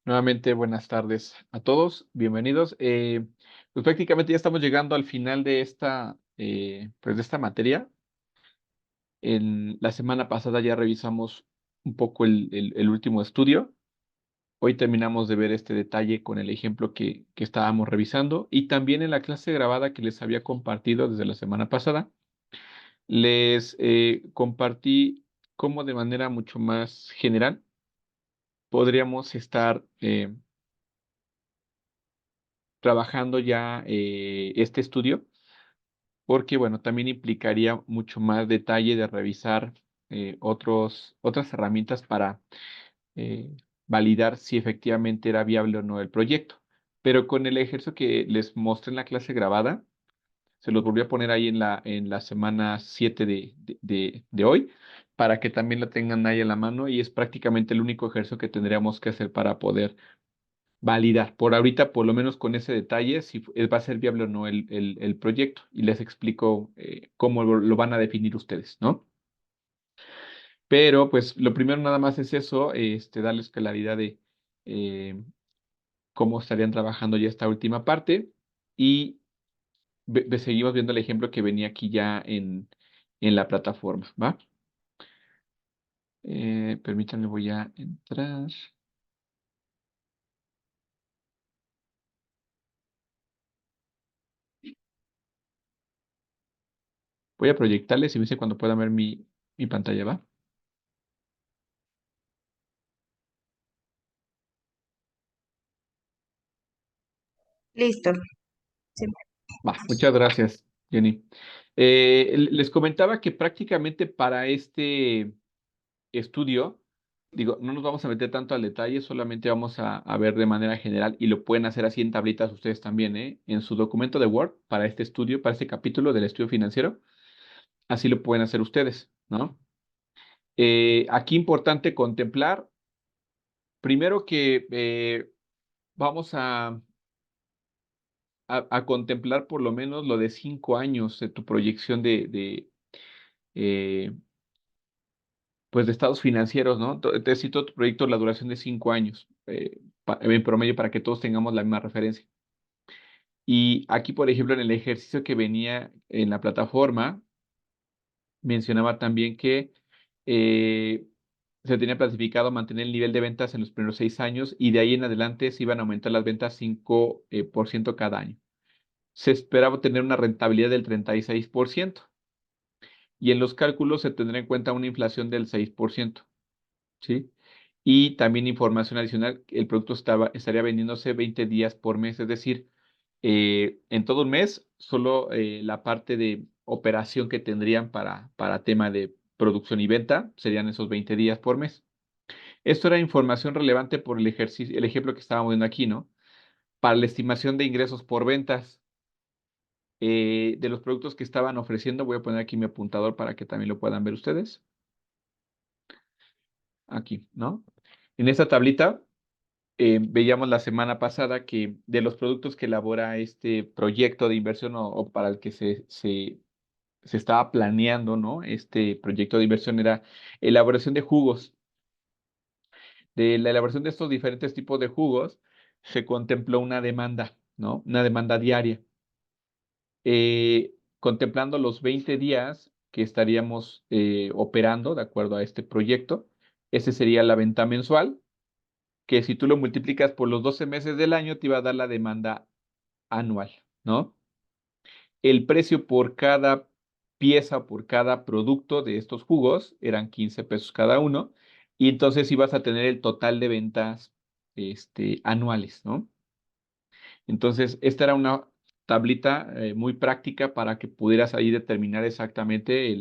Nuevamente, buenas tardes a todos, bienvenidos. Pues prácticamente ya estamos llegando al final de esta materia. En la semana pasada ya revisamos un poco el último estudio. Hoy terminamos de ver este detalle con el ejemplo que estábamos revisando y también en la clase grabada que les había compartido desde la semana pasada, les compartí cómo de manera mucho más general podríamos estar trabajando ya este estudio, porque bueno, también implicaría mucho más detalle de revisar otras herramientas para validar si efectivamente era viable o no el proyecto. Pero con el ejercicio que les mostré en la clase grabada, se los volví a poner ahí en la semana 7 de hoy, para que también la tengan ahí en la mano, y es prácticamente el único ejercicio que tendríamos que hacer para poder validar. Por ahorita, por lo menos con ese detalle, si va a ser viable o no el proyecto. Y les explico cómo lo van a definir ustedes, ¿no? Pero pues lo primero nada más es eso, darles claridad de eh, cómo estarían trabajando ya esta última parte. Y seguimos viendo el ejemplo que venía aquí ya en la plataforma, ¿va? Permítanme, voy a entrar. Voy a proyectarles y me dice cuando puedan ver mi pantalla, ¿va? Listo. Sí. Va, muchas gracias, Jenny. Les comentaba que prácticamente para este estudio, digo, no nos vamos a meter tanto al detalle, solamente vamos a ver de manera general y lo pueden hacer así en tablitas ustedes también, ¿eh? En su documento de Word para este estudio, para este capítulo del estudio financiero, así lo pueden hacer ustedes, ¿no? Aquí importante contemplar, primero que vamos a contemplar por lo menos lo de 5 años de tu proyección eh, pues de estados financieros, ¿no? Te cito tu proyecto la duración de 5 años, en promedio para que todos tengamos la misma referencia. Y aquí, por ejemplo, en el ejercicio que venía en la plataforma, mencionaba también que eh, se tenía planificado mantener el nivel de ventas en los primeros 6 años y de ahí en adelante se iban a aumentar las ventas 5% cada año. Se esperaba tener una rentabilidad del 36% y en los cálculos se tendrá en cuenta una inflación del 6%. ¿Sí? Y también información adicional, el producto estaría vendiéndose 20 días por mes, es decir, en todo un mes, solo la parte de operación que tendrían para tema de producción y venta serían esos 20 días por mes. Esto era información relevante por el ejercicio, el ejemplo que estábamos viendo aquí, ¿no? Para la estimación de ingresos por ventas de los productos que estaban ofreciendo, voy a poner aquí mi apuntador para que también lo puedan ver ustedes. Aquí, ¿no? En esta tablita veíamos la semana pasada que de los productos que elabora este proyecto de inversión o para el que se estaba planeando, ¿no? Este proyecto de inversión era elaboración de jugos. De la elaboración de estos diferentes tipos de jugos se contempló una demanda, ¿no? Una demanda diaria. Contemplando los 20 días que estaríamos operando de acuerdo a este proyecto, ese sería la venta mensual, que si tú lo multiplicas por los 12 meses del año, te iba a dar la demanda anual, ¿no? El precio por cada pieza, por cada producto de estos jugos, eran 15 pesos cada uno, y entonces ibas a tener el total de ventas anuales, ¿no? Entonces, esta era una tablita muy práctica para que pudieras ahí determinar exactamente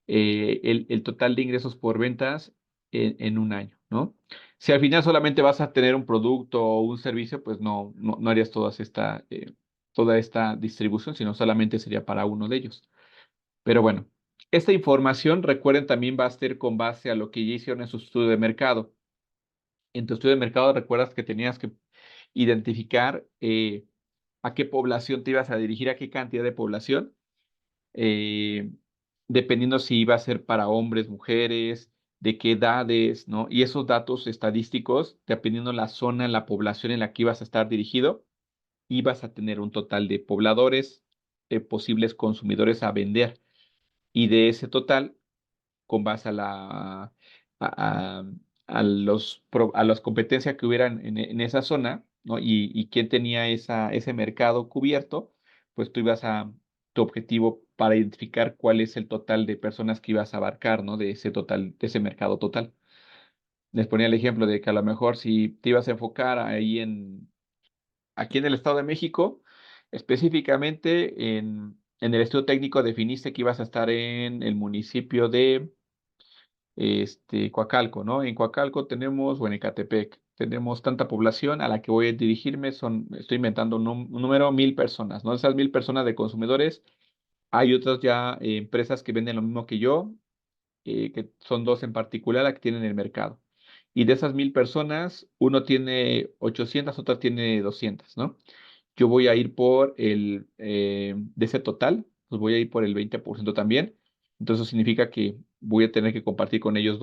el total de ingresos por ventas en un año, ¿no? Si al final solamente vas a tener un producto o un servicio, pues no harías toda esta distribución, sino solamente sería para uno de ellos. Pero bueno, esta información, recuerden, también va a ser con base a lo que ya hicieron en su estudio de mercado. En tu estudio de mercado, recuerdas que tenías que identificar a qué población te ibas a dirigir, a qué cantidad de población, eh, dependiendo si iba a ser para hombres, mujeres, de qué edades, ¿no? Y esos datos estadísticos, dependiendo la zona, la población en la que ibas a estar dirigido, ibas a tener un total de pobladores, posibles consumidores a vender. Y de ese total, con base a, a las competencias que hubieran en esa zona, ¿no? Y quién tenía ese mercado cubierto, pues tú ibas a tu objetivo para identificar cuál es el total de personas que ibas a abarcar, ¿no? De ese total, de ese mercado total. Les ponía el ejemplo de que a lo mejor si te ibas a enfocar ahí aquí en el Estado de México, específicamente en el estudio técnico definiste que ibas a estar en el municipio de Coacalco, ¿no? En Coacalco tenemos, o en Ecatepec, tenemos tanta población a la que voy a dirigirme, estoy inventando un número, 1,000 personas, ¿no? Esas 1,000 personas de consumidores, hay otras ya empresas que venden lo mismo que yo, que son dos en particular las que tienen el mercado. Y de esas 1,000 personas, uno tiene 800, otra tiene 200, ¿no? Yo voy a ir de ese total, pues voy a ir por el 20% también. Entonces eso significa que voy a tener que compartir con ellos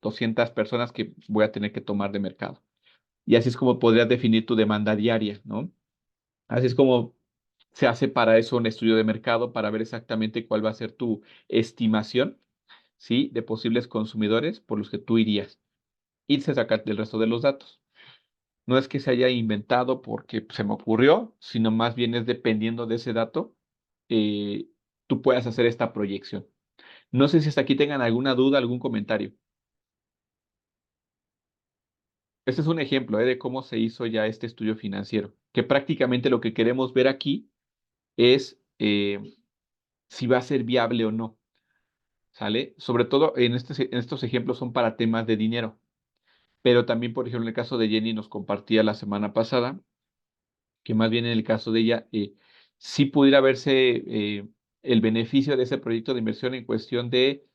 200 personas que voy a tener que tomar de mercado. Y así es como podrías definir tu demanda diaria, ¿no? Así es como se hace para eso un estudio de mercado, para ver exactamente cuál va a ser tu estimación, ¿sí? De posibles consumidores por los que tú irías. Y se saca el resto de los datos. No es que se haya inventado porque se me ocurrió, sino más bien es dependiendo de ese dato, eh, tú puedas hacer esta proyección. No sé si hasta aquí tengan alguna duda, algún comentario. Este es un ejemplo, de cómo se hizo ya este estudio financiero, que prácticamente lo que queremos ver aquí es si va a ser viable o no, ¿sale? Sobre todo en estos ejemplos son para temas de dinero, pero también, por ejemplo, en el caso de Jenny nos compartía la semana pasada, que más bien en el caso de ella, sí pudiera verse el beneficio de ese proyecto de inversión en cuestión de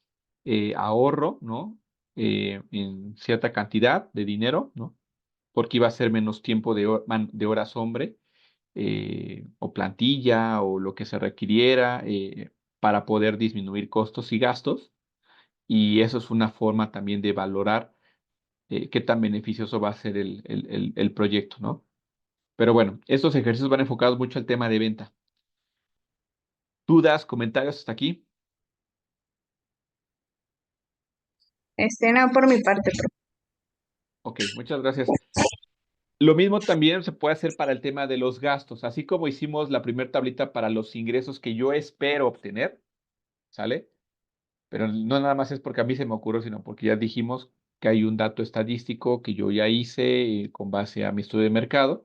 ahorro, ¿no? En cierta cantidad de dinero, ¿no? Porque iba a ser menos tiempo de horas hombre, o plantilla, o lo que se requiriera, para poder disminuir costos y gastos. Y eso es una forma también de valorar qué tan beneficioso va a ser el proyecto, ¿no? Pero bueno, estos ejercicios van enfocados mucho al tema de venta. ¿Dudas, comentarios hasta aquí? No por mi parte, Ok, muchas gracias. Lo mismo también se puede hacer para el tema de los gastos, así como hicimos la primera tablita para los ingresos que yo espero obtener, ¿sale? Pero no nada más es porque a mí se me ocurrió, sino porque ya dijimos que hay un dato estadístico que yo ya hice con base a mi estudio de mercado.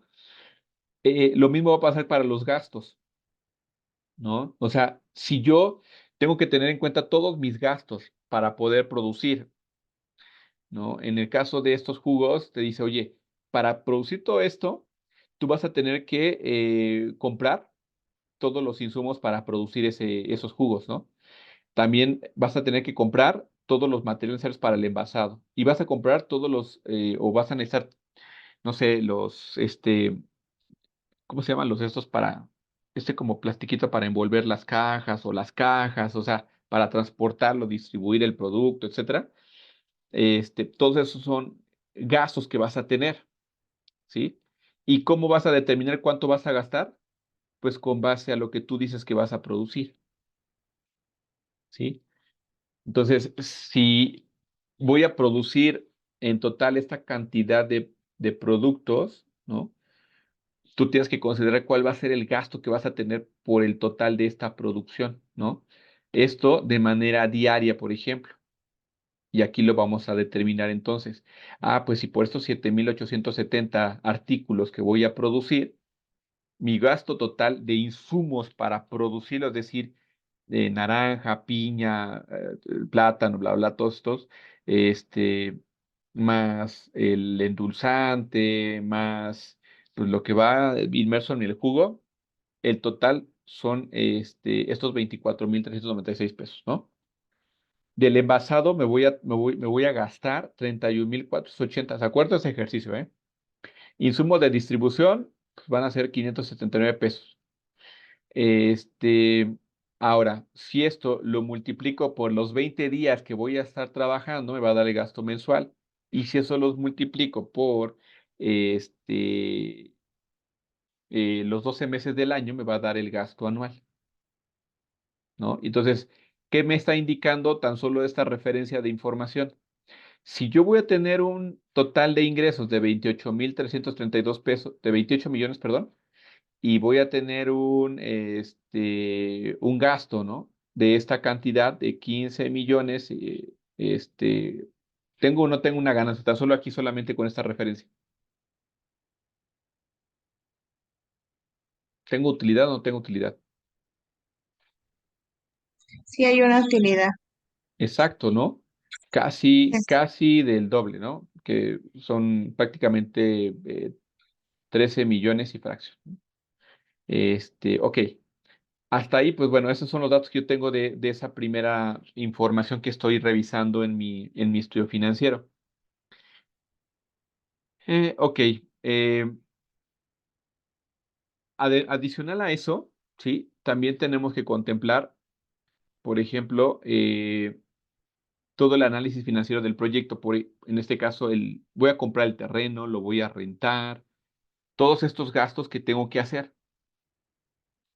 Lo mismo va a pasar para los gastos, ¿no? O sea, si yo tengo que tener en cuenta todos mis gastos para poder producir, ¿no? En el caso de estos jugos, te dice, oye, para producir todo esto, tú vas a tener que comprar todos los insumos para producir esos jugos, ¿no? También vas a tener que comprar todos los materiales necesarios para el envasado y vas a comprar o vas a necesitar, no sé, ¿cómo se llaman los estos para, como plastiquito para envolver las cajas o las cajas, o sea, para transportarlo, distribuir el producto, etcétera? Todos esos son gastos que vas a tener, ¿sí? ¿Y cómo vas a determinar cuánto vas a gastar? Pues con base a lo que tú dices que vas a producir, ¿sí? Entonces, si voy a producir en total esta cantidad de productos, ¿no? Tú tienes que considerar cuál va a ser el gasto que vas a tener por el total de esta producción, ¿no? Esto de manera diaria, por ejemplo. Y aquí lo vamos a determinar entonces. Pues si por estos 7,870 artículos que voy a producir, mi gasto total de insumos para producirlo, es decir, de naranja, piña, plátano, bla, bla, todos estos, más el endulzante, más pues, lo que va inmerso en el jugo, el total son estos 24,396 pesos, ¿no? Del envasado me voy a gastar 31,480. ¿Se acuerdan de ese ejercicio, eh? Insumos de distribución pues, van a ser 579 pesos. Este, Ahora, si esto lo multiplico por los 20 días que voy a estar trabajando, me va a dar el gasto mensual. Y si eso los multiplico por este, los 12 meses del año, me va a dar el gasto anual, ¿no? Entonces, ¿qué me está indicando tan solo esta referencia de información? Si yo voy a tener un total de ingresos de 28,332 pesos, de 28 millones, perdón, y voy a tener un gasto, ¿no? De esta cantidad de 15 millones, ¿tengo o no tengo una ganancia? Tan solo aquí solamente con esta referencia. ¿Tengo utilidad o no tengo utilidad? Sí hay una utilidad. Exacto, ¿no? Casi, Es- casi del doble, ¿no? Que son prácticamente 13 millones y fracción. Ok. Hasta ahí, pues bueno, esos son los datos que yo tengo de esa primera información que estoy revisando en mi estudio financiero. Ok. Adicional a eso, sí, también tenemos que contemplar, por ejemplo, todo el análisis financiero del proyecto. En este caso, voy a comprar el terreno, lo voy a rentar, todos estos gastos que tengo que hacer,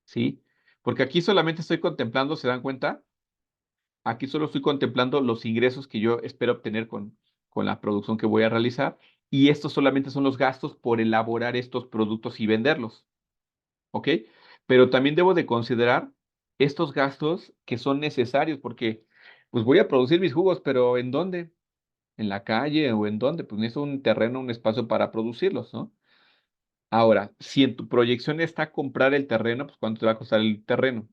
¿sí? Porque aquí solamente estoy contemplando, ¿se dan cuenta? Aquí solo estoy contemplando los ingresos que yo espero obtener con la producción que voy a realizar, y estos solamente son los gastos por elaborar estos productos y venderlos, ¿ok? Pero también debo de considerar estos gastos que son necesarios porque pues voy a producir mis jugos, pero ¿en dónde? ¿En la calle o en dónde? Pues necesito un terreno, un espacio para producirlos, ¿no? Ahora, si en tu proyección está comprar el terreno, pues ¿cuánto te va a costar el terreno?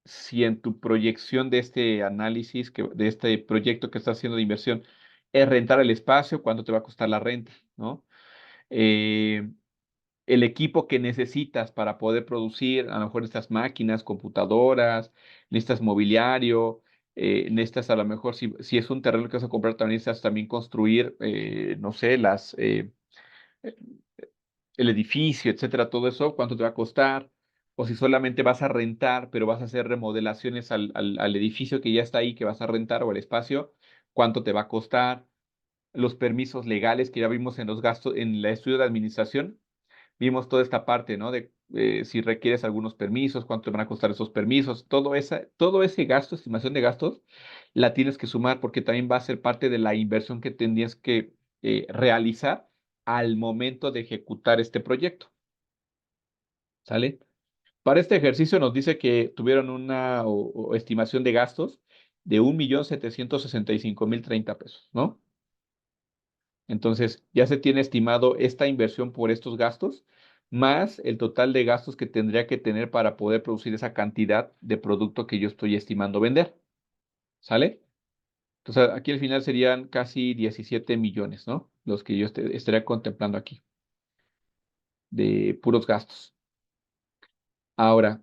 Si en tu proyección de este análisis, de este proyecto que estás haciendo de inversión, es rentar el espacio, ¿cuánto te va a costar la renta? ¿No? Eh, el equipo que necesitas para poder producir, a lo mejor estas máquinas, computadoras, necesitas mobiliario, necesitas a lo mejor, si es un terreno que vas a comprar, también necesitas también construir, no sé, eh, el edificio, etcétera, todo eso, cuánto te va a costar, o si solamente vas a rentar, pero vas a hacer remodelaciones al edificio que ya está ahí, que vas a rentar, o el espacio, cuánto te va a costar, los permisos legales que ya vimos en los gastos, en el estudio de administración, vimos toda esta parte, ¿no? De si requieres algunos permisos, cuánto te van a costar esos permisos, todo ese gasto, estimación de gastos, la tienes que sumar porque también va a ser parte de la inversión que tendrías que realizar al momento de ejecutar este proyecto, ¿sale? Para este ejercicio nos dice que tuvieron una o estimación de gastos de 1,765,030 pesos, ¿no? Entonces, ya se tiene estimado esta inversión por estos gastos, más el total de gastos que tendría que tener para poder producir esa cantidad de producto que yo estoy estimando vender. ¿Sale? Entonces, aquí al final serían casi 17 millones, ¿no? Los que yo estaría contemplando aquí, de puros gastos. Ahora,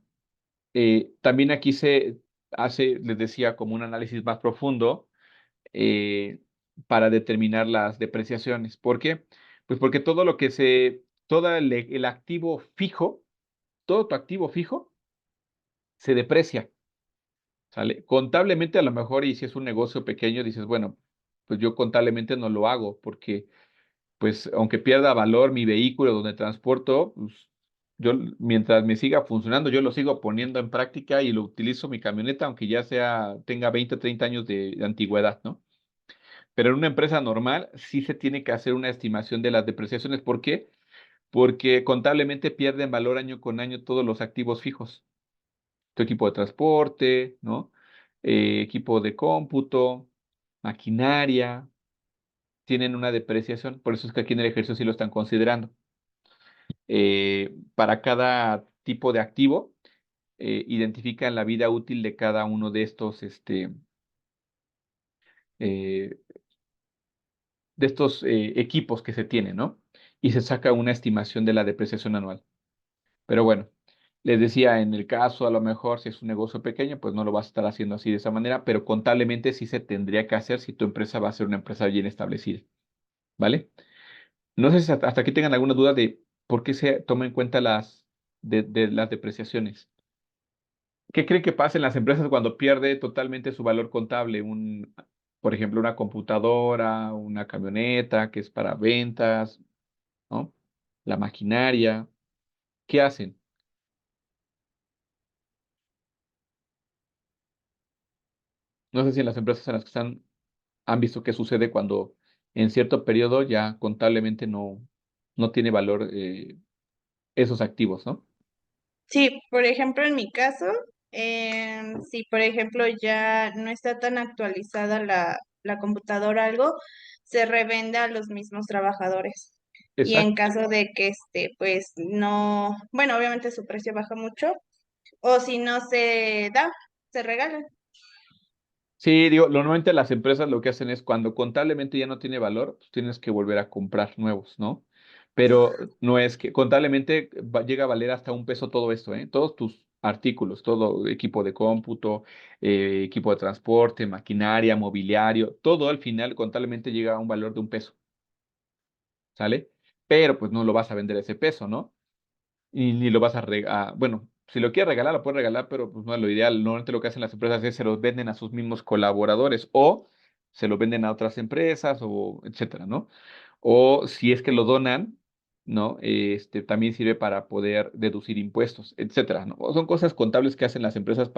también aquí se hace, les decía, como un análisis más profundo eh, para determinar las depreciaciones. ¿Por qué? Pues porque todo el activo fijo, todo tu activo fijo se deprecia, ¿sale? Contablemente a lo mejor, y si es un negocio pequeño, dices, bueno, pues yo contablemente no lo hago porque, pues, aunque pierda valor mi vehículo donde transporto, pues, yo, mientras me siga funcionando, yo lo sigo poniendo en práctica y lo utilizo mi camioneta, aunque ya tenga 20, 30 años de antigüedad, ¿no? Pero en una empresa normal sí se tiene que hacer una estimación de las depreciaciones. ¿Por qué? Porque contablemente pierden valor año con año todos los activos fijos. Tu equipo de transporte, ¿no? Equipo de cómputo, maquinaria, tienen una depreciación. Por eso es que aquí en el ejercicio sí lo están considerando. Para cada tipo de activo, identifican la vida útil de cada uno eh, de estos equipos que se tienen, ¿no? Y se saca una estimación de la depreciación anual. Pero bueno, les decía, en el caso, a lo mejor, si es un negocio pequeño, pues no lo vas a estar haciendo así de esa manera, pero contablemente sí se tendría que hacer si tu empresa va a ser una empresa bien establecida, ¿vale? No sé si hasta aquí tengan alguna duda de por qué se toma en cuenta de las depreciaciones. ¿Qué creen que pasa en las empresas cuando pierde totalmente su valor contable? Por ejemplo, una computadora, una camioneta que es para ventas, ¿no? La maquinaria. ¿Qué hacen? No sé si en las empresas en las que están han visto qué sucede cuando en cierto periodo ya contablemente no tiene valor esos activos, ¿no? Sí, por ejemplo, en mi caso, si por ejemplo ya no está tan actualizada la computadora, algo, se revende a los mismos trabajadores. Y en Exacto. caso de que pues no, bueno, obviamente su precio baja mucho, o si no se da, se regala. Sí, digo, normalmente las empresas lo que hacen es cuando contablemente ya no tiene valor, pues tienes que volver a comprar nuevos, ¿no? Pero no es que contablemente llega a valer hasta un peso todo esto, ¿eh? Todos tus artículos, todo equipo de cómputo, equipo de transporte, maquinaria, mobiliario, todo al final contablemente llega a un valor de un peso, ¿sale? Pero pues no lo vas a vender a ese peso, ¿no? Y ni lo vas a regalar. Bueno, si lo quieres regalar, lo puedes regalar, pero pues no es lo ideal. Normalmente lo que hacen las empresas es se los venden a sus mismos colaboradores o se los venden a otras empresas o etcétera, ¿no? O si es que lo donan, ¿no? También sirve para poder deducir impuestos, etcétera, ¿no? O son cosas contables que hacen las empresas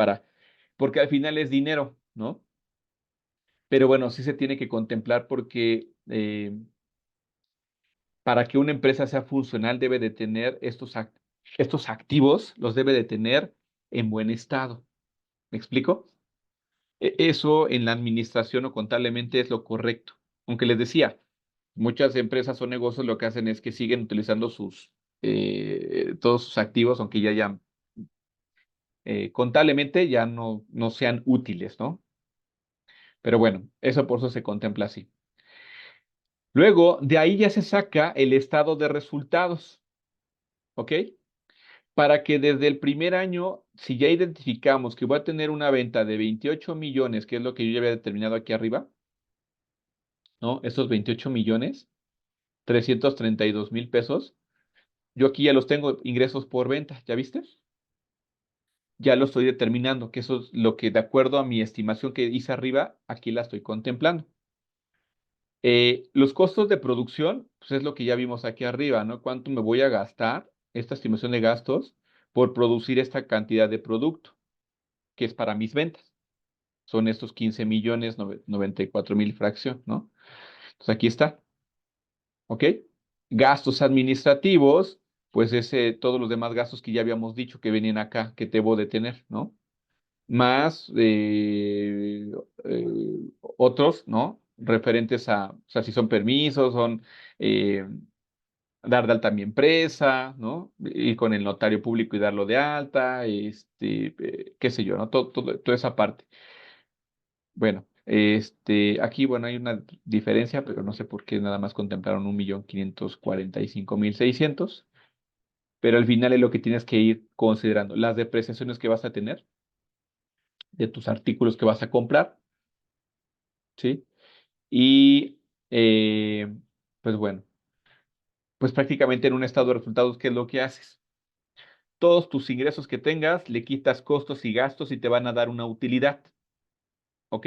porque al final es dinero, ¿no? Pero bueno, sí se tiene que contemplar porque para que una empresa sea funcional debe de tener estos activos, los debe de tener en buen estado. ¿Me explico? Eso en la administración o contablemente es lo correcto. Aunque les decía, muchas empresas o negocios lo que hacen es que siguen utilizando todos sus activos, aunque contablemente ya no sean útiles, ¿no? Pero bueno, eso por eso se contempla así. Luego, de ahí ya se saca el estado de resultados, ¿ok? Para que desde el primer año, si ya identificamos que voy a tener una venta de 28 millones, que es lo que yo ya había determinado aquí arriba, ¿no? Estos 28 millones, 332,000 pesos, yo aquí ya los tengo ingresos por venta, ¿ya viste? Ya lo estoy determinando, que eso es lo que de acuerdo a mi estimación que hice arriba, aquí la estoy contemplando. Los costos de producción, pues es lo que ya vimos aquí arriba, ¿no? ¿Cuánto me voy a gastar, esta estimación de gastos, por producir esta cantidad de producto, que es para mis ventas? Son estos 15 millones 94,000 fracción, ¿no? Entonces aquí está, ¿ok? Gastos administrativos, pues todos los demás gastos que ya habíamos dicho que venían acá, que debo de tener, ¿no? Más otros, ¿no? Referentes o sea, si son permisos, son eh, dar de alta a mi empresa, ¿no? Ir con el notario público y darlo de alta, qué sé yo, ¿no? Toda esa parte. Bueno, aquí, bueno, hay una diferencia, pero no sé por qué nada más contemplaron 1,545,600, pero al final es lo que tienes que ir considerando, las depreciaciones que vas a tener de tus artículos que vas a comprar, ¿sí? Y, pues bueno, pues prácticamente en un estado de resultados, ¿qué es lo que haces? Todos tus ingresos que tengas, le quitas costos y gastos y te van a dar una utilidad, ¿ok?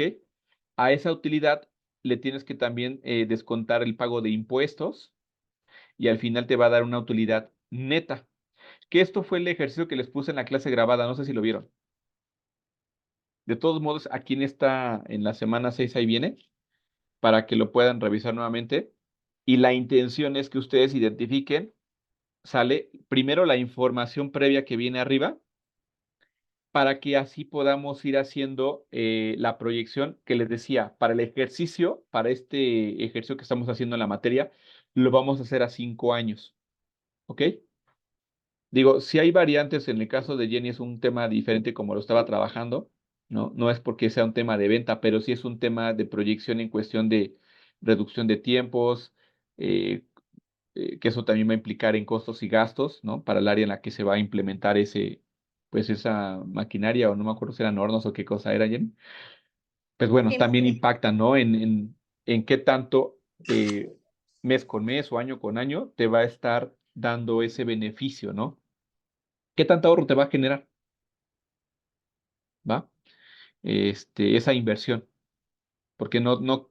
A esa utilidad le tienes que también descontar el pago de impuestos y al final te va a dar una utilidad neta. Que esto fue el ejercicio que les puse en la clase grabada, no sé si lo vieron. De todos modos, aquí en la semana 6 ahí viene, para que lo puedan revisar nuevamente. Y la intención es que ustedes identifiquen, sale primero la información previa que viene arriba, para que así podamos ir haciendo la proyección que les decía, para el ejercicio, para este ejercicio que estamos haciendo en la materia, lo vamos a hacer a 5 años, ¿ok? Digo, si hay variantes, en el caso de Jenny es un tema diferente como lo estaba trabajando, ¿no? No es porque sea un tema de venta, pero sí es un tema de proyección en cuestión de reducción de tiempos, eh, que eso también va a implicar en costos y gastos, ¿no? Para el área en la que se va a implementar pues esa maquinaria, o no me acuerdo si eran hornos o qué cosa era, Jenny. Pues bueno, Sí, también impactan, ¿no? En qué tanto mes con mes o año con año te va a estar dando ese beneficio, ¿no? ¿Qué tanto ahorro te va a generar? ¿va? Esa inversión, porque no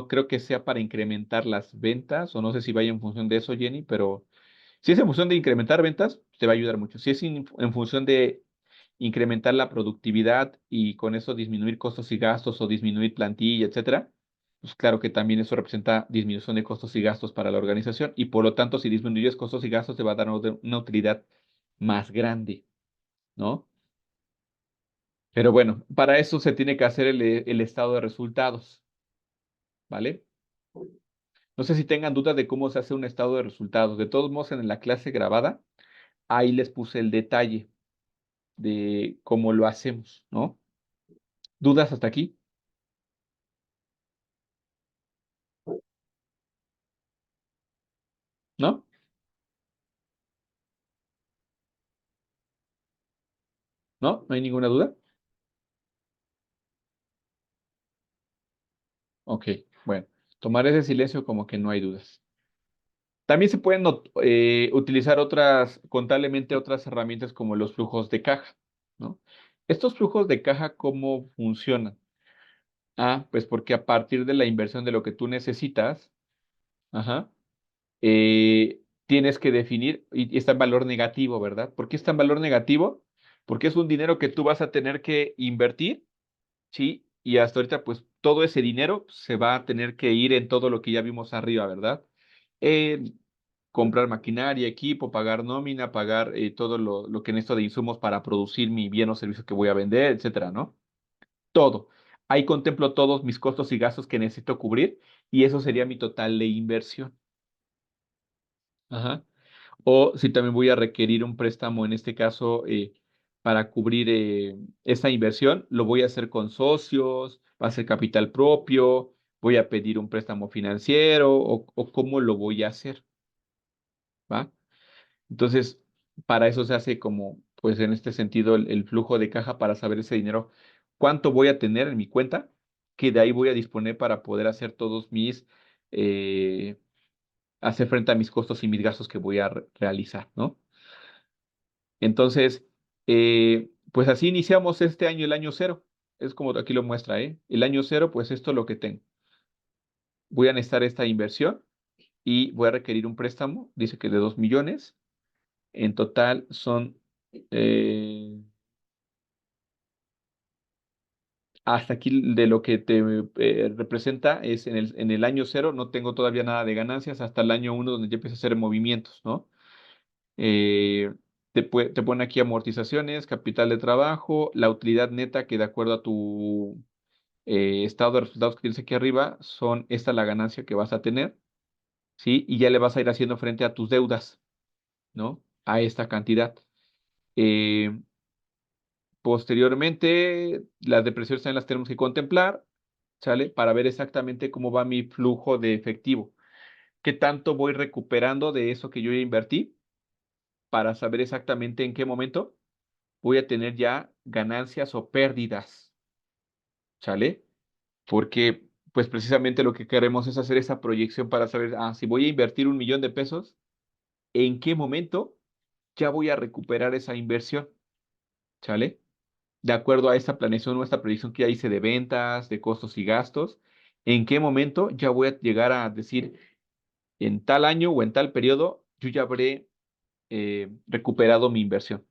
creo que sea para incrementar las ventas, o no sé si vaya en función de eso, Jenny, pero si es en función de incrementar ventas, te va a ayudar mucho. Si es en función de incrementar la productividad y con eso disminuir costos y gastos o disminuir plantilla, etcétera, pues claro que también eso representa disminución de costos y gastos para la organización y por lo tanto, si disminuyes costos y gastos, te va a dar una utilidad más grande, ¿no? Pero bueno, para eso se tiene que hacer el estado de resultados, ¿vale? No sé si tengan dudas de cómo se hace un estado de resultados. De todos modos, en la clase grabada, ahí les puse el detalle de cómo lo hacemos, ¿no? ¿Dudas hasta aquí? ¿No? ¿No? ¿No hay ninguna duda? Ok, bueno, tomar ese silencio como que no hay dudas. También se pueden utilizar contablemente otras herramientas como los flujos de caja, ¿no? Estos flujos de caja, ¿cómo funcionan? Ah, pues porque a partir de la inversión de lo que tú necesitas, ajá, tienes que definir, y está en valor negativo, ¿verdad? ¿Por qué está en valor negativo? Porque es un dinero que tú vas a tener que invertir, ¿sí? Y hasta ahorita, pues todo ese dinero se va a tener que ir en todo lo que ya vimos arriba, ¿verdad? En comprar maquinaria, equipo, pagar nómina, pagar todo lo que necesito de insumos para producir mi bien o servicio que voy a vender, etcétera, ¿no? Todo. Ahí contemplo todos mis costos y gastos que necesito cubrir y eso sería mi total de inversión. Ajá. O si también voy a requerir un préstamo, en este caso, para cubrir esa inversión, lo voy a hacer con socios, va a ser capital propio, voy a pedir un préstamo financiero o cómo lo voy a hacer, ¿va? Entonces, para eso se hace como, pues en este sentido, el flujo de caja para saber ese dinero, cuánto voy a tener en mi cuenta, que de ahí voy a disponer para poder hacer todos eh, hacer frente a mis costos y mis gastos que voy a realizar, ¿no? Entonces, pues así iniciamos este año, el año cero. Es como aquí lo muestra, ¿eh? El año cero, pues esto es lo que tengo. Voy a necesitar esta inversión y voy a requerir un préstamo, dice que de 2 millones. En total son, eh, hasta aquí de lo que te representa es en el año cero, no tengo todavía nada de ganancias, hasta el año uno donde ya empiezo a hacer movimientos, ¿no? Eh, te pone aquí amortizaciones, capital de trabajo, la utilidad neta que de acuerdo a tu estado de resultados que tienes aquí arriba, esta la ganancia que vas a tener, ¿sí? Y ya le vas a ir haciendo frente a tus deudas, ¿no? A esta cantidad. Eh, Posteriormente, las depresiones también las tenemos que contemplar, ¿sale? Para ver exactamente cómo va mi flujo de efectivo. ¿Qué tanto voy recuperando de eso que yo ya invertí? Para saber exactamente en qué momento voy a tener ya ganancias o pérdidas, ¿sale? Porque pues precisamente lo que queremos es hacer esa proyección para saber, si voy a invertir 1 millón de pesos, ¿en qué momento ya voy a recuperar esa inversión? ¿Sale? De acuerdo a esta planeación o esta proyección que ya hice de ventas, de costos y gastos, ¿en qué momento ya voy a llegar a decir, en tal año o en tal periodo, yo ya habré recuperado mi inversión?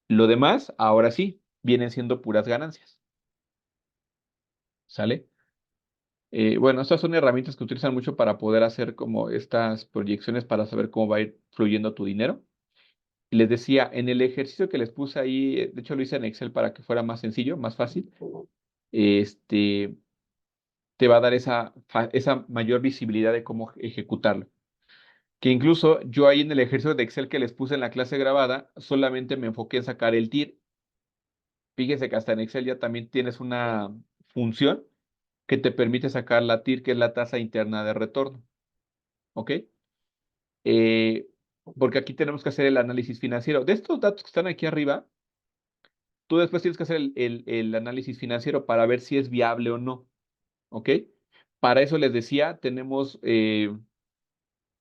Lo demás, ahora sí, vienen siendo puras ganancias, ¿sale? Bueno, estas son herramientas que utilizan mucho para poder hacer como estas proyecciones para saber cómo va a ir fluyendo tu dinero. Y les decía, en el ejercicio que les puse ahí, de hecho lo hice en Excel para que fuera más sencillo, más fácil, este, te va a dar esa mayor visibilidad de cómo ejecutarlo. Que incluso yo ahí en el ejercicio de Excel que les puse en la clase grabada, solamente me enfoqué en sacar el TIR. Fíjense que hasta en Excel ya también tienes una función que te permite sacar la TIR, que es la tasa interna de retorno. ¿Ok? Eh, Porque aquí tenemos que hacer el análisis financiero. De estos datos que están aquí arriba, tú después tienes que hacer el análisis financiero para ver si es viable o no. ¿Ok? Para eso les decía, tenemos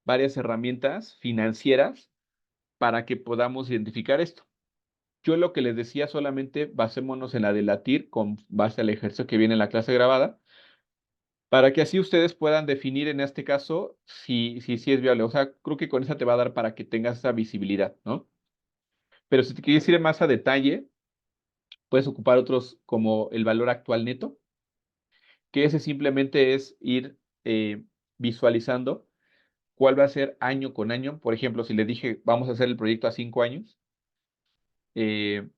varias herramientas financieras para que podamos identificar esto. Yo lo que les decía solamente basémonos en la de la TIR con base al ejercicio que viene en la clase grabada, para que así ustedes puedan definir en este caso si es viable. O sea, creo que con esa te va a dar para que tengas esa visibilidad, ¿no? Pero si te quieres ir más a detalle, puedes ocupar otros como el valor actual neto, que ese simplemente es ir visualizando cuál va a ser año con año. Por ejemplo, si le dije, vamos a hacer el proyecto a 5 años, eh,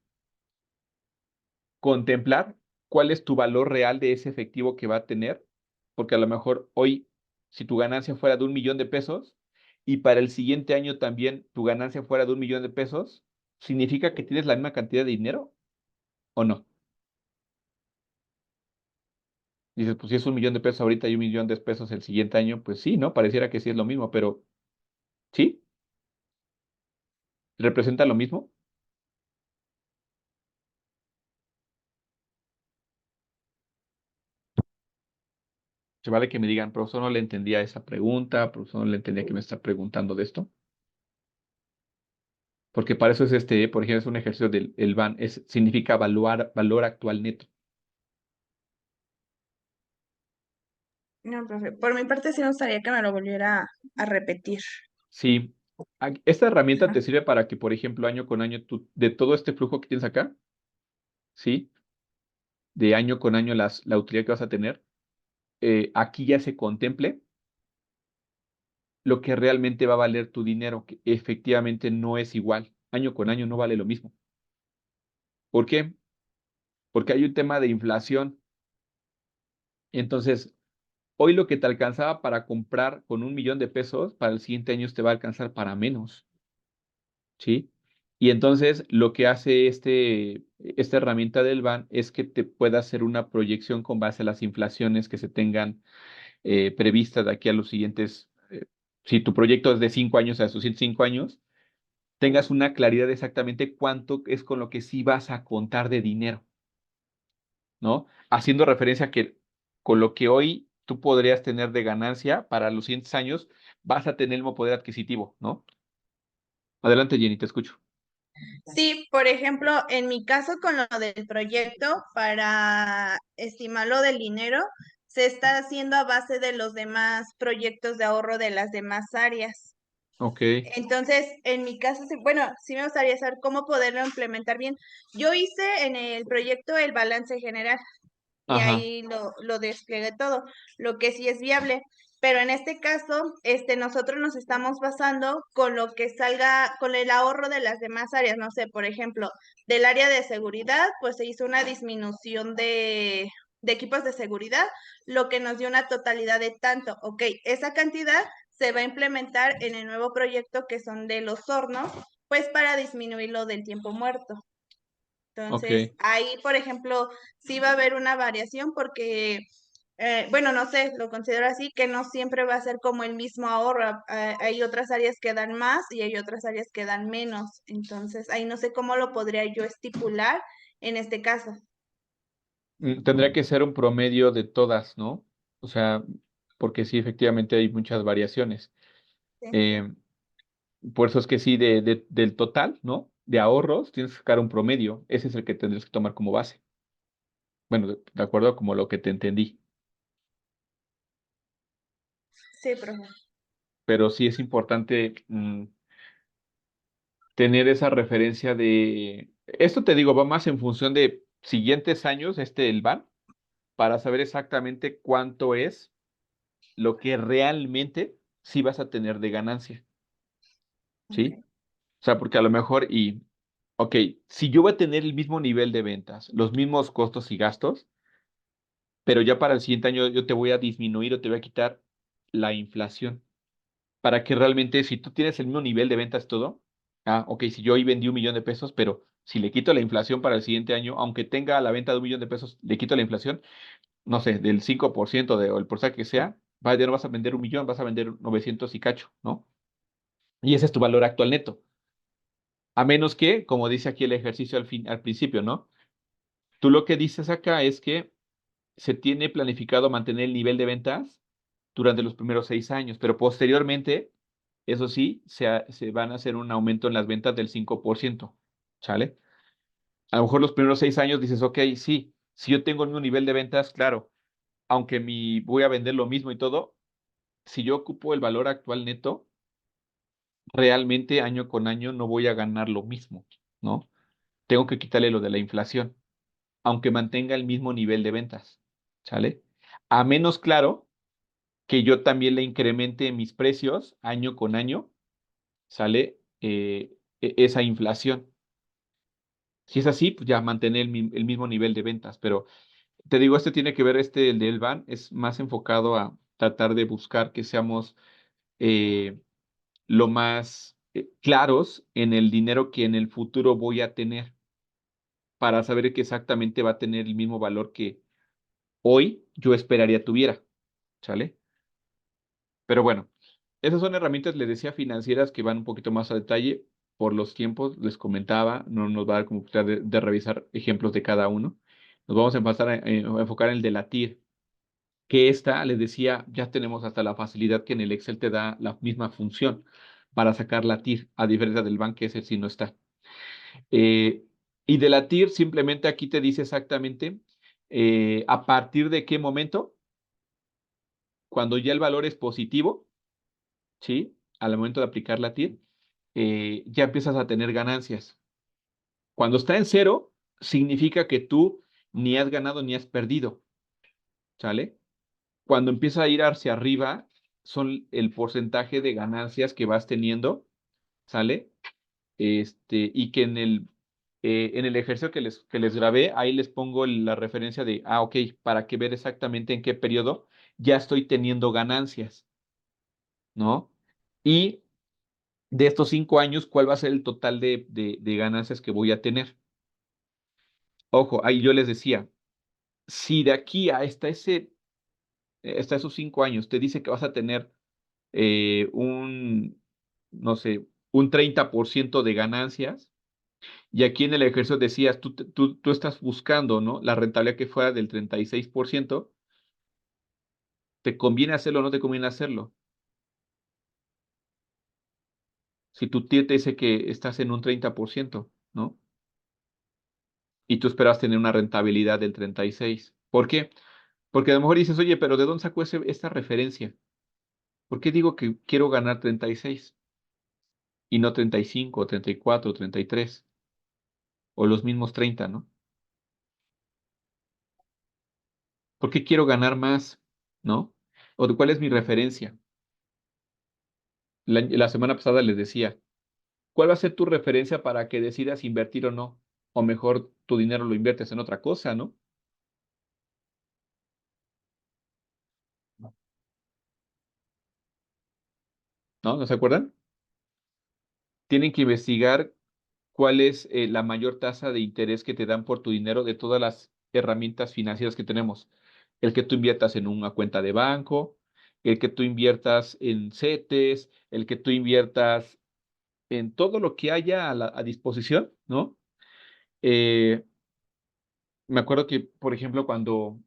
contemplar cuál es tu valor real de ese efectivo que va a tener, porque a lo mejor hoy, si tu ganancia fuera de 1 millón de pesos y para el siguiente año también tu ganancia fuera de 1 millón de pesos, ¿significa que tienes la misma cantidad de dinero o no? Dices, pues si es 1 millón de pesos ahorita y 1 millón de pesos el siguiente año, pues sí, ¿no? Pareciera que sí es lo mismo, pero ¿sí? ¿Representa lo mismo? Se vale que me digan, profesor, no le entendía esa pregunta, profesor, no le entendía que me está preguntando de esto. Porque para eso es por ejemplo, es un ejercicio del el VAN, significa evaluar valor actual neto. No, profe, por mi parte sí me gustaría que me lo volviera a repetir. Sí, esta herramienta Ajá. te sirve para que, por ejemplo, año con año, tú, de todo este flujo que tienes acá, ¿sí? De año con año la utilidad que vas a tener, aquí ya se contemple lo que realmente va a valer tu dinero, que efectivamente no es igual. Año con año no vale lo mismo. ¿Por qué? Porque hay un tema de inflación. Entonces, hoy lo que te alcanzaba para comprar con 1 millón de pesos, para el siguiente año te va a alcanzar para menos, ¿sí? Y entonces lo que hace esta herramienta del BAN es que te pueda hacer una proyección con base a las inflaciones que se tengan previstas de aquí a los siguientes, si tu proyecto es de 5 años a sus 5 años, tengas una claridad de exactamente cuánto es con lo que sí vas a contar de dinero, ¿no? Haciendo referencia a que con lo que hoy tú podrías tener de ganancia para los siguientes años, vas a tener el mismo poder adquisitivo, ¿no? Adelante, Jenny, te escucho. Sí, por ejemplo, en mi caso con lo del proyecto, para estimar lo del dinero, se está haciendo a base de los demás proyectos de ahorro de las demás áreas. Ok, Entonces, en mi caso, sí, bueno, sí me gustaría saber cómo poderlo implementar bien. Yo hice en el proyecto el balance general y ajá, ahí lo desplegué todo, lo que sí es viable. Pero en este caso, nosotros nos estamos basando con lo que salga, con el ahorro de las demás áreas. No sé, por ejemplo, del área de seguridad, pues se hizo una disminución de equipos de seguridad, lo que nos dio una totalidad de tanto. Ok, esa cantidad se va a implementar en el nuevo proyecto que son de los hornos, pues para disminuir lo del tiempo muerto. Entonces, ok. ahí, por ejemplo, sí va a haber una variación porque, bueno, no sé, lo considero así, que no siempre va a ser como el mismo ahorro. Hay otras áreas que dan más y hay otras áreas que dan menos. Entonces, ahí no sé cómo lo podría yo estipular en este caso. Tendría que ser un promedio de todas, ¿no? O sea, porque sí, efectivamente hay muchas variaciones. Sí. Eh, por eso es que sí, del total, ¿no? De ahorros, tienes que sacar un promedio. Ese es el que tendrías que tomar como base. Bueno, de acuerdo a como lo que te entendí. Sí, profe. Pero sí es importante tener esa referencia de... Esto te digo, va más en función de siguientes años, el VAN, para saber exactamente cuánto es lo que realmente sí vas a tener de ganancia, ¿sí? Ok. O sea, porque a lo mejor ok, si yo voy a tener el mismo nivel de ventas, los mismos costos y gastos, pero ya para el siguiente año yo te voy a disminuir o te voy a quitar la inflación, para que realmente si tú tienes el mismo nivel de ventas todo, ok, si yo hoy vendí 1 millón de pesos, pero si le quito la inflación para el siguiente año, aunque tenga la venta de 1 millón de pesos, le quito la inflación, no sé, del 5% o el porcentaje que sea, ya no vas a vender 1 millón, vas a vender 900 y cacho, ¿no? Y ese es tu valor actual neto. A menos que, como dice aquí el ejercicio al principio, ¿no? Tú lo que dices acá es que se tiene planificado mantener el nivel de ventas durante los primeros 6 años, pero posteriormente, eso sí, se van a hacer un aumento en las ventas del 5%, ¿sale? A lo mejor los primeros 6 años dices, ok, sí, si yo tengo el mismo nivel de ventas, claro, aunque voy a vender lo mismo y todo, si yo ocupo el valor actual neto, realmente año con año no voy a ganar lo mismo, ¿no? Tengo que quitarle lo de la inflación, aunque mantenga el mismo nivel de ventas, ¿sale? A menos, claro, que yo también le incremente mis precios año con año, ¿sale? Esa inflación. Si es así, pues ya mantener el mismo nivel de ventas, pero te digo, este tiene que ver, el del van, es más enfocado a tratar de buscar que seamos eh, lo más claros en el dinero que en el futuro voy a tener para saber que exactamente va a tener el mismo valor que hoy yo esperaría tuviera, ¿sale? Pero bueno, esas son herramientas, les decía, financieras que van un poquito más a detalle por los tiempos, les comentaba, no nos va a dar como oportunidad de revisar ejemplos de cada uno. Nos vamos a empezar a enfocar en el de la TIR, que esta, les decía, ya tenemos hasta la facilidad que en el Excel te da la misma función para sacar la TIR, a diferencia del banco, que ese sí no está. Eh, y de la TIR, simplemente aquí te dice exactamente a partir de qué momento, cuando ya el valor es positivo, ¿sí? Al momento de aplicar la TIR, ya empiezas a tener ganancias. Cuando está en cero, significa que tú ni has ganado ni has perdido, ¿sale? Cuando empieza a ir hacia arriba, son el porcentaje de ganancias que vas teniendo, ¿sale? Y que en el ejercicio que les grabé, ahí les pongo la referencia de, ok, para que ver exactamente en qué periodo ya estoy teniendo ganancias, ¿no? Y de estos 5 años, ¿cuál va a ser el total de ganancias que voy a tener? Ojo, ahí yo les decía, si de aquí hasta esos 5 años te dice que vas a tener no sé, un 30% de ganancias, y aquí en el ejercicio decías, tú estás buscando, ¿no? La rentabilidad que fuera del 36%, ¿te conviene hacerlo o no te conviene hacerlo? Si tu tía te dice que estás en un 30%, ¿no? Y tú esperas tener una rentabilidad del 36%. ¿Por qué? Porque a lo mejor dices, oye, pero ¿de dónde sacó esta referencia? ¿Por qué digo que quiero ganar 36 y no 35, 34, 33 o los mismos 30, ¿no? ¿Por qué quiero ganar más? ¿No? ¿O de cuál es mi referencia? La semana pasada les decía, ¿cuál va a ser tu referencia para que decidas invertir o no? O mejor tu dinero lo inviertes en otra cosa, ¿no? ¿No? ¿No se acuerdan? Tienen que investigar cuál es la mayor tasa de interés que te dan por tu dinero de todas las herramientas financieras que tenemos. El que tú inviertas en una cuenta de banco, el que tú inviertas en CETES, el que tú inviertas en todo lo que haya a disposición, ¿no? Eh, Me acuerdo que, por ejemplo, cuando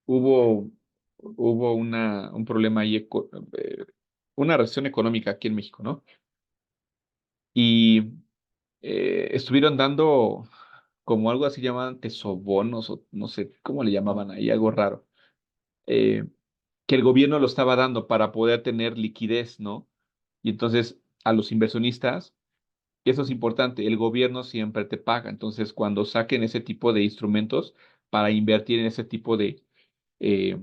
hubo, hubo un problema ahí, una recesión económica aquí en México, ¿no? Y estuvieron dando como algo así llamaban tesobonos, o no sé cómo le llamaban ahí, algo raro, eh, que el gobierno lo estaba dando para poder tener liquidez, ¿no? Y entonces a los inversionistas, y eso es importante, el gobierno siempre te paga. Entonces, cuando saquen ese tipo de instrumentos para invertir en ese tipo eh,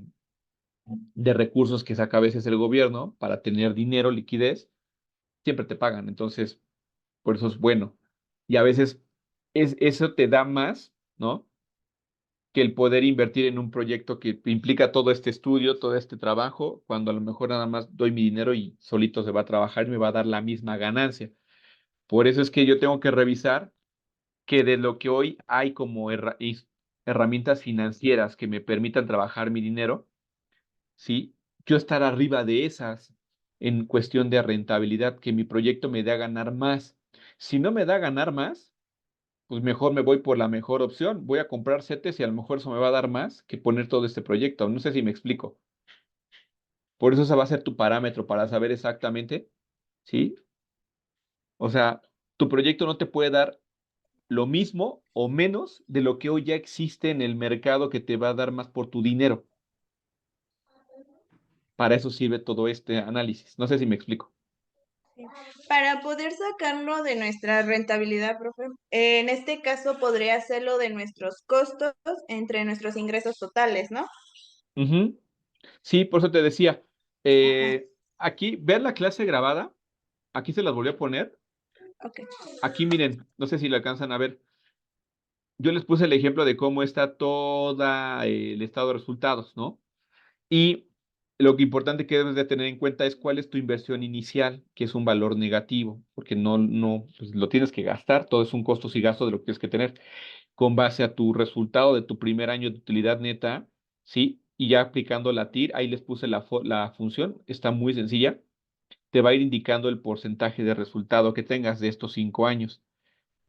de recursos que saca a veces el gobierno para tener dinero, liquidez, siempre te pagan. Entonces, por eso es bueno. Y a veces eso te da más, ¿no? Que el poder invertir en un proyecto que implica todo este estudio, todo este trabajo, cuando a lo mejor nada más doy mi dinero y solito se va a trabajar y me va a dar la misma ganancia. Por eso es que yo tengo que revisar que de lo que hoy hay como herramientas financieras que me permitan trabajar mi dinero, ¿sí? Yo estar arriba de esas en cuestión de rentabilidad, que mi proyecto me dé a ganar más. Si no me da a ganar más, pues mejor me voy por la mejor opción. Voy a comprar CETES y a lo mejor eso me va a dar más que poner todo este proyecto. No sé si me explico. Por eso ese va a ser tu parámetro para saber exactamente, ¿sí? O sea, tu proyecto no te puede dar lo mismo o menos de lo que hoy ya existe en el mercado que te va a dar más por tu dinero. Para eso sirve todo este análisis. No sé si me explico. Para poder sacarlo de nuestra rentabilidad, profe, en este caso podría hacerlo de nuestros costos entre nuestros ingresos totales, ¿no? Ujú. Sí, por eso te decía, Ajá, aquí, ver la clase grabada, aquí se las volví a poner. ok. Aquí miren, no sé si la alcanzan a ver. Yo les puse el ejemplo de cómo está toda el estado de resultados, ¿no? Y lo que importante que debes de tener en cuenta es cuál es tu inversión inicial, que es un valor negativo, porque no, pues lo tienes que gastar, todo es un costos y gastos de lo que tienes que tener, con base a tu resultado de tu primer año de utilidad neta, ¿sí? Y ya aplicando la TIR, ahí les puse la función, está muy sencilla, te va a ir indicando el porcentaje de resultado que tengas de estos 5 años.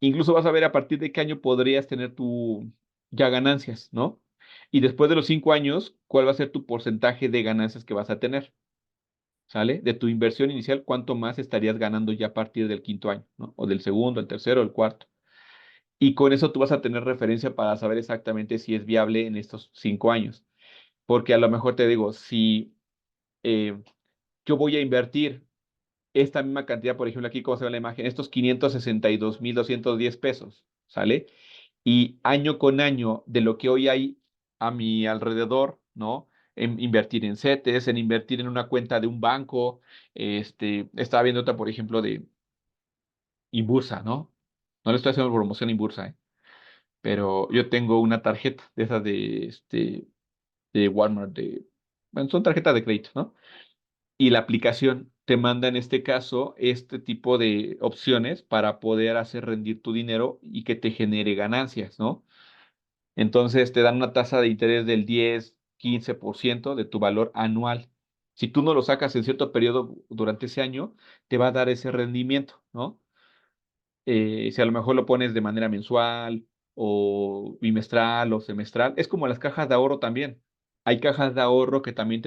Incluso vas a ver a partir de qué año podrías tener tu ya ganancias, ¿no? Y después de los 5 años, ¿cuál va a ser tu porcentaje de ganancias que vas a tener? ¿Sale? De tu inversión inicial, ¿cuánto más estarías ganando ya a partir del quinto año, ¿no? O del segundo, el tercero, el cuarto. Y con eso tú vas a tener referencia para saber exactamente si es viable en estos 5 años. Porque a lo mejor te digo, si eh, yo voy a invertir esta misma cantidad, por ejemplo, aquí como se ve en la imagen, estos 562,210 pesos, ¿sale? Y año con año de lo que hoy hay a mi alrededor, ¿no? En invertir en CETES, en invertir en una cuenta de un banco, estaba viendo otra, por ejemplo, de Inbursa, ¿no? No le estoy haciendo promoción a Inbursa, ¿eh? Pero yo tengo una tarjeta de esas de Walmart, bueno, son tarjetas de crédito, ¿no? Y la aplicación te manda en este caso este tipo de opciones para poder hacer rendir tu dinero y que te genere ganancias, ¿no? Entonces te dan una tasa de interés del 10, 15% de tu valor anual. Si tú no lo sacas en cierto periodo durante ese año, te va a dar ese rendimiento, ¿no? Si a lo mejor lo pones de manera mensual o bimestral o semestral, es como las cajas de ahorro también. Hay cajas de ahorro que también te